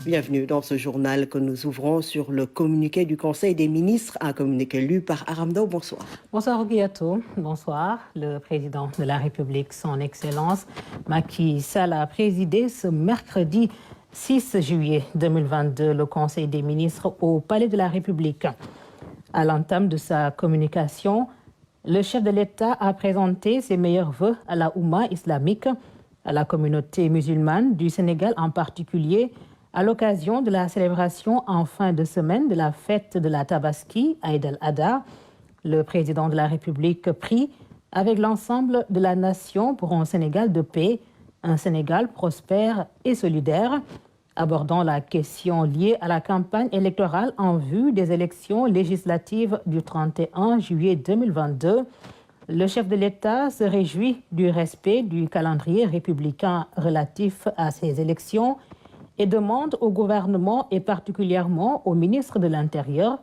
Bienvenue dans ce journal que nous ouvrons sur le communiqué du Conseil des ministres, un communiqué lu par Aramdo. Bonsoir. Bonsoir Ogiato. Bonsoir. Le président de la République, son Excellence Macky Sall, a présidé ce mercredi 6 juillet 2022 le Conseil des ministres au Palais de la République. À l'entame de sa communication, le chef de l'État a présenté ses meilleurs vœux à la Oumma islamique, à la communauté musulmane du Sénégal en particulier, à l'occasion de la célébration en fin de semaine de la fête de la Tabaski, Aïd al-Adha. Le président de la République prie avec l'ensemble de la nation pour un Sénégal de paix, un Sénégal prospère et solidaire. Abordant la question liée à la campagne électorale en vue des élections législatives du 31 juillet 2022, le chef de l'État se réjouit du respect du calendrier républicain relatif à ces élections et demande au gouvernement et particulièrement au ministre de l'Intérieur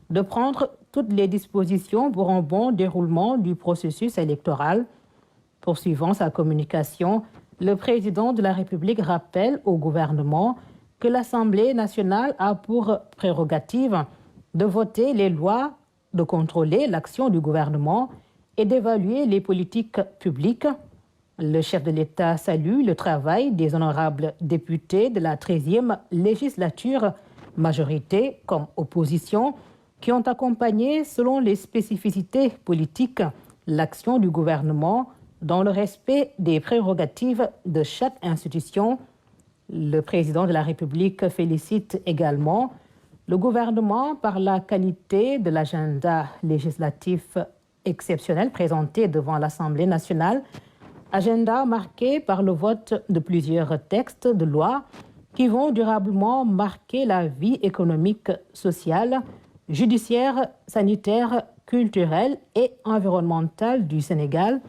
de prendre toutes les dispositions pour un bon déroulement du processus électoral. Poursuivant sa communication, le président de la République rappelle au gouvernement que l'Assemblée nationale a pour prérogative de voter les lois, de contrôler l'action du gouvernement et d'évaluer les politiques publiques. Le chef de l'État salue le travail des honorables députés de la 13e législature, majorité comme opposition, qui ont accompagné, selon les spécificités politiques, l'action du gouvernement dans le respect des prérogatives de chaque institution. Le président de la République félicite également le gouvernement par la qualité de l'agenda législatif exceptionnel présenté devant l'Assemblée nationale, agenda marqué par le vote de plusieurs textes de loi qui vont durablement marquer la vie économique, sociale, judiciaire, sanitaire, culturelle et environnementale du Sénégal.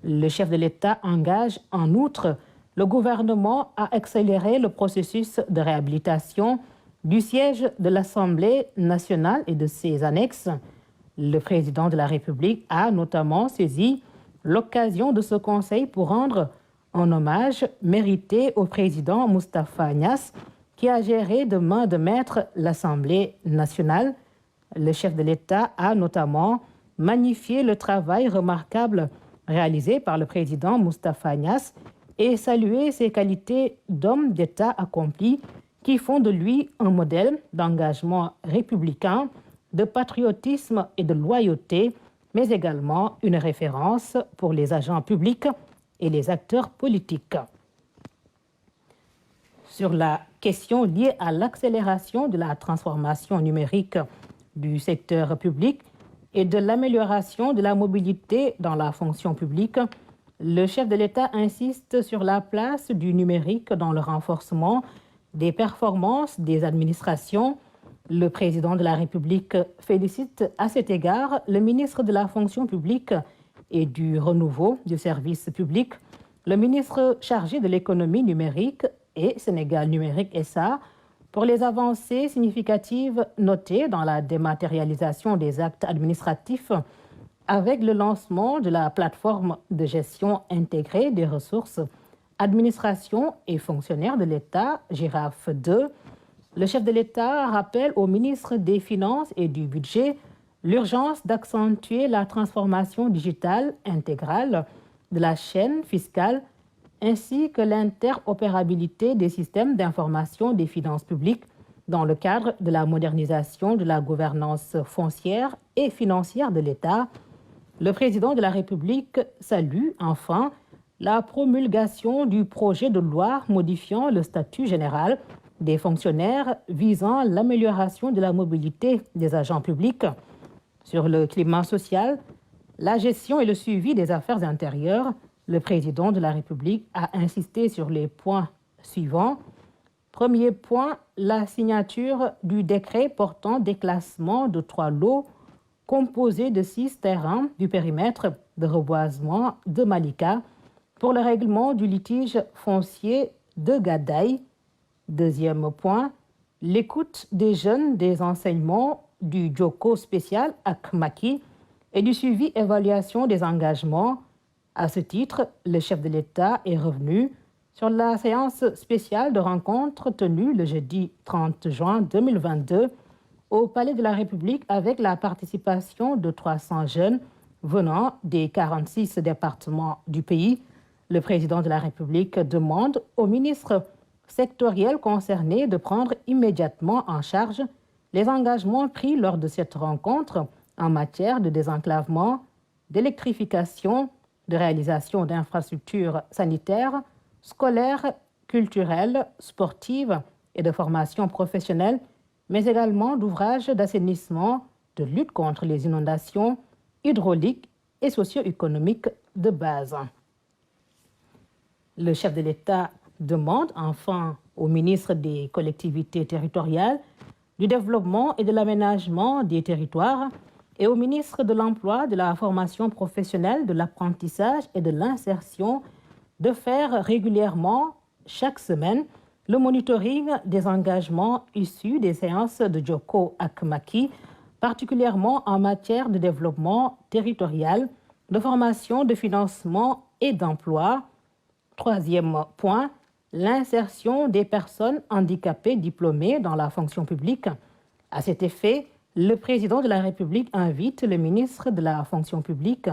Le chef de l'État engage en outre le gouvernement à accélérer le processus de réhabilitation du siège de l'Assemblée nationale et de ses annexes. Le président de la République a notamment saisi l'occasion de ce conseil pour rendre un hommage mérité au président Moustapha Niasse, qui a géré de main de maître l'Assemblée nationale. Le chef de l'État a notamment magnifié le travail remarquable réalisé par le président Moustapha Niasse et salué ses qualités d'homme d'État accompli qui font de lui un modèle d'engagement républicain, de patriotisme et de loyauté, mais également une référence pour les agents publics et les acteurs politiques. Sur la question liée à l'accélération de la transformation numérique du secteur public et de l'amélioration de la mobilité dans la fonction publique, le chef de l'État insiste sur la place du numérique dans le renforcement des performances des administrations. Le président de la République félicite à cet égard le ministre de la fonction publique et du renouveau du service public, le ministre chargé de l'économie numérique et Sénégal Numérique SA pour les avancées significatives notées dans la dématérialisation des actes administratifs avec le lancement de la plateforme de gestion intégrée des ressources, administration et fonctionnaires de l'État, Girafe 2. Le chef de l'État rappelle au ministre des Finances et du Budget l'urgence d'accentuer la transformation digitale intégrale de la chaîne fiscale ainsi que l'interopérabilité des systèmes d'information des finances publiques dans le cadre de la modernisation de la gouvernance foncière et financière de l'État. Le président de la République salue enfin la promulgation du projet de loi modifiant le statut général des fonctionnaires visant l'amélioration de la mobilité des agents publics. Sur le climat social, la gestion et le suivi des affaires intérieures, le président de la République a insisté sur les points suivants. Premier point, la signature du décret portant déclassement de 3 lots composés de 6 terrains du périmètre de reboisement de Malika pour le règlement du litige foncier de Gadaï. Deuxième point, l'écoute des jeunes des enseignements du Djoko spécial Akmaki et du suivi-évaluation des engagements. À ce titre, le chef de l'État est revenu sur la séance spéciale de rencontre tenue le jeudi 30 juin 2022 au Palais de la République avec la participation de 300 jeunes venant des 46 départements du pays. Le président de la République demande aux ministres sectoriels concernés de prendre immédiatement en charge les engagements pris lors de cette rencontre en matière de désenclavement, d'électrification, de réalisation d'infrastructures sanitaires, scolaires, culturelles, sportives et de formation professionnelle, mais également d'ouvrages d'assainissement, de lutte contre les inondations, hydrauliques et socio-économiques de base. Le chef de l'État demande enfin au ministre des collectivités territoriales, du développement et de l'aménagement des territoires et au ministre de l'Emploi, de la formation professionnelle, de l'apprentissage et de l'insertion de faire régulièrement, chaque semaine, le monitoring des engagements issus des séances de Joko Akmaki, particulièrement en matière de développement territorial, de formation, de financement et d'emploi. Troisième point, l'insertion des personnes handicapées diplômées dans la fonction publique. À cet effet, le président de la République invite le ministre de la fonction publique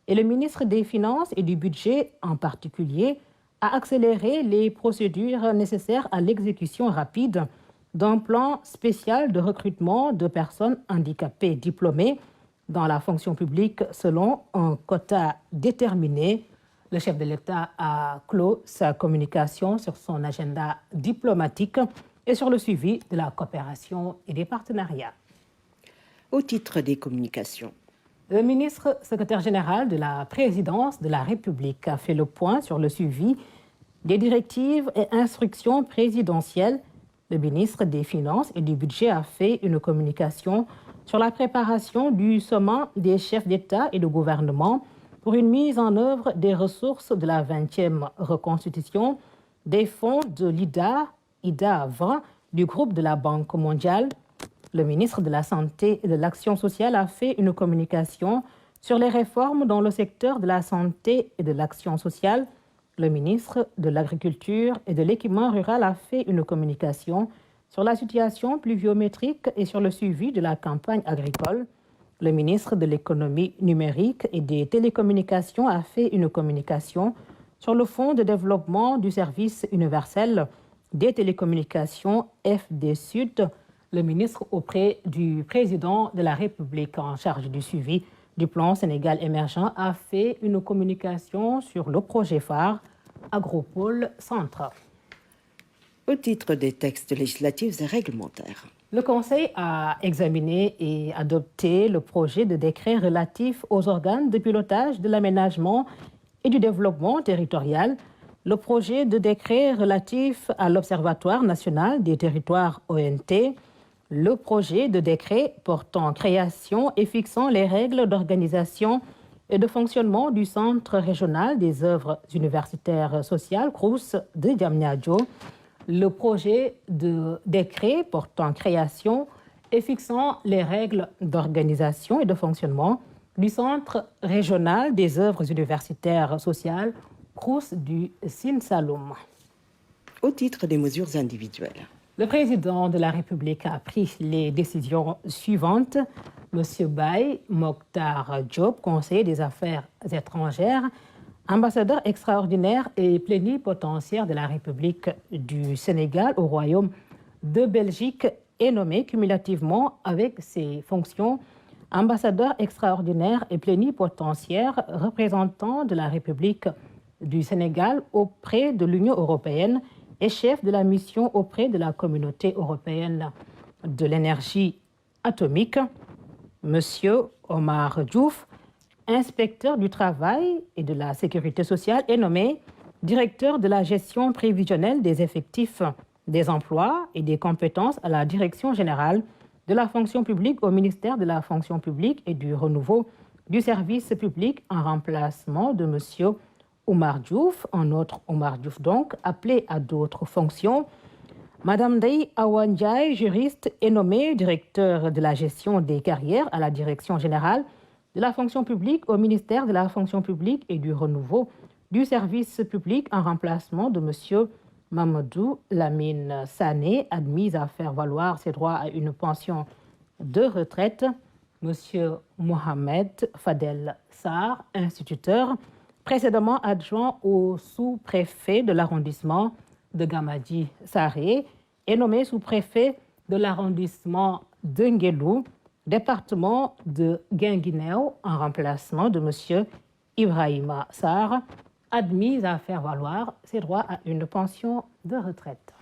et le ministre des Finances et du Budget en particulier à accélérer les procédures nécessaires à l'exécution rapide d'un plan spécial de recrutement de personnes handicapées diplômées dans la fonction publique selon un quota déterminé. Le chef de l'État a clos sa communication sur son agenda diplomatique et sur le suivi de la coopération et des partenariats. Au titre des communications. Le ministre secrétaire général de la Présidence de la République a fait le point sur le suivi des directives et instructions présidentielles. Le ministre des Finances et du Budget a fait une communication sur la préparation du sommet des chefs d'État et de gouvernement pour une mise en œuvre des ressources de la 20e reconstitution des fonds de IDA 20 du groupe de la Banque mondiale. Le ministre de la Santé et de l'Action sociale a fait une communication sur les réformes dans le secteur de la santé et de l'action sociale. Le ministre de l'Agriculture et de l'Équipement rural a fait une communication sur la situation pluviométrique et sur le suivi de la campagne agricole. Le ministre de l'Économie numérique et des télécommunications a fait une communication sur le Fonds de développement du service universel des télécommunications FDSUD. Le ministre auprès du président de la République en charge du suivi du plan Sénégal émergent a fait une communication sur le projet phare Agropole Centre. Au titre des textes législatifs et réglementaires. Le Conseil a examiné et adopté le projet de décret relatif aux organes de pilotage de l'aménagement et du développement territorial, le projet de décret relatif à l'Observatoire national des territoires ONT, le projet de décret portant création et fixant les règles d'organisation et de fonctionnement du Centre régional des œuvres universitaires sociales, CROUS, de Diamniadio, le projet de décret portant création et fixant les règles d'organisation et de fonctionnement du Centre régional des œuvres universitaires sociales, CROUS du Sine Saloum. Au titre des mesures individuelles. Le président de la République a pris les décisions suivantes. Monsieur Baye Mokhtar Diop, conseiller des Affaires étrangères, ambassadeur extraordinaire et plénipotentiaire de la République du Sénégal au Royaume de Belgique, est nommé cumulativement avec ses fonctions ambassadeur extraordinaire et plénipotentiaire représentant de la République du Sénégal auprès de l'Union européenne et chef de la mission auprès de la Communauté européenne de l'énergie atomique. Monsieur Omar Diouf, inspecteur du travail et de la sécurité sociale, est nommé directeur de la gestion prévisionnelle des effectifs, des emplois et des compétences à la Direction générale de la fonction publique au ministère de la fonction publique et du renouveau du service public en remplacement de monsieur Omar Diouf, un autre Omar Diouf donc, appelé à d'autres fonctions. Madame Day Awandiaï, juriste, est nommée directeur de la gestion des carrières à la Direction générale de la fonction publique au ministère de la fonction publique et du renouveau du service public en remplacement de M. Mamadou Lamine Sané, admis à faire valoir ses droits à une pension de retraite. M. Mohamed Fadel Sarr, instituteur, précédemment adjoint au sous-préfet de l'arrondissement de Gamadi Saré, est nommé sous-préfet de l'arrondissement de Nguelou, département de Guinguinéo, en remplacement de M. Ibrahima Sarr, admis à faire valoir ses droits à une pension de retraite.